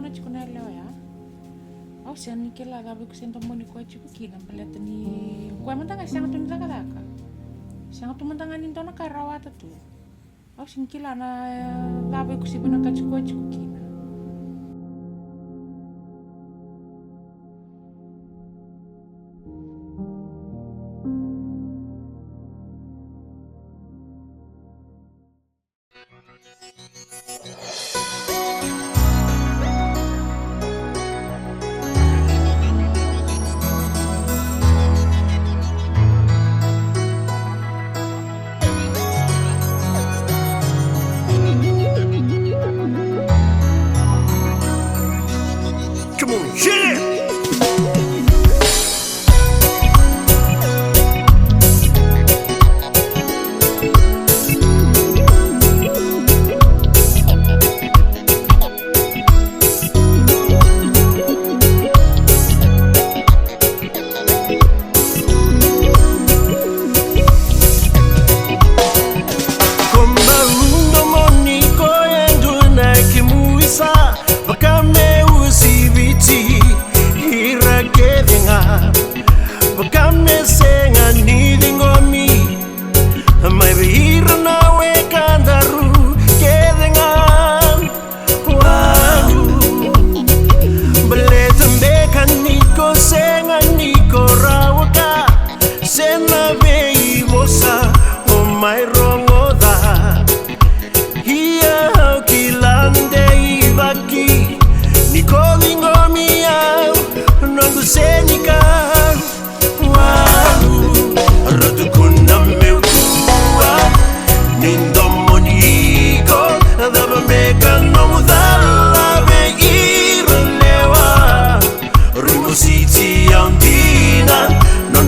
na chikuna leo ya. Au siani kila gabi kusento moni kwa chiku kina peleta ni kwa mantanga siang tu nitaka daka. Siang tu mantanga ni tona karawata tu. Au sin kila na gabi kusibuna kachiku kina.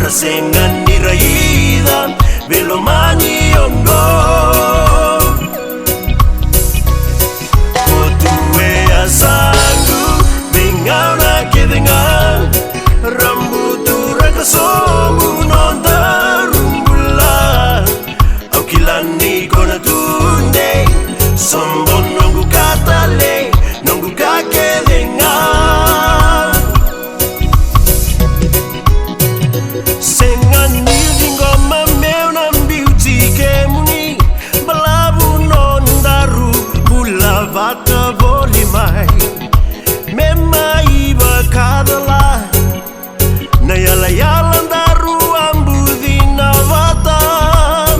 Sengan niraida velomani ongo Kotue asangu Bingauna kedengan Rambutu rakasomu nonta rumbula Aukilani kona tunde Sombon nongu katale Nongu kakedengan Sengan nili ngoma meuna beauty kemuni Balabu non daru bula vata voli mai Mema iba kadala Na yala yala daru ambudi na vatan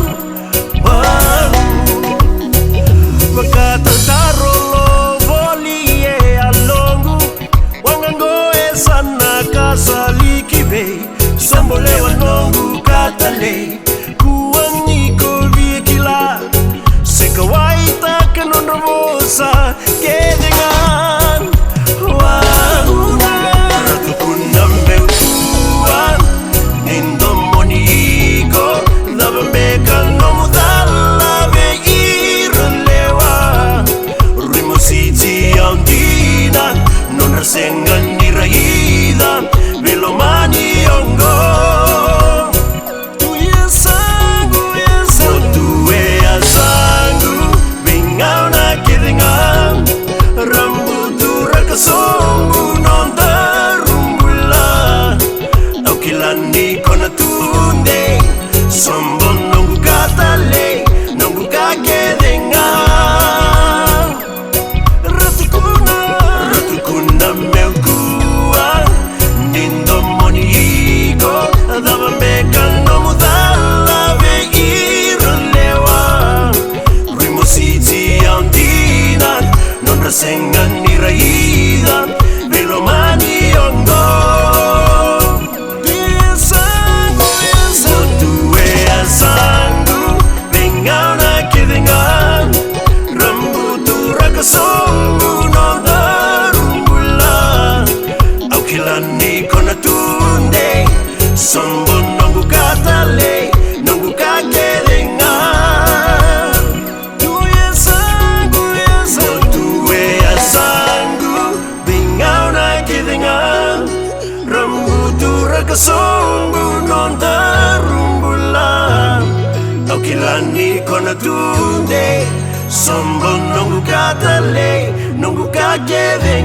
Wakata daro lo voli e alongu Wangango e sana kasaliki bei Sambolewa nongu katale Kuaniko viekila Sekawaita kanonromosa Kedengan Wahuna Ratukuna meutuan Nindomoniko Dabambeka nomudala Veiralewa Rimositi andina Non rasengan niraida Velomani ongo Somu nonda rumbula Aukilani kona tunde Sombo nongu katale Nongu kakedenga Ratukuna meukua Nindo moniko Dabambeka nomudala Veiralewa Rimositi andina Non rasengan niraida Velomani ongo Sotue asangu Bingauna kedengan Rambutu rakasomu nonda rumbula Aukilani kona tunde Sombo nongu katale Nongu kakedengan Sotue asangu Bingauna kedengan Rambutu rakasomu nonda rumbula Aukilani kona tunde Sombo nongu katale Nongu kakedengan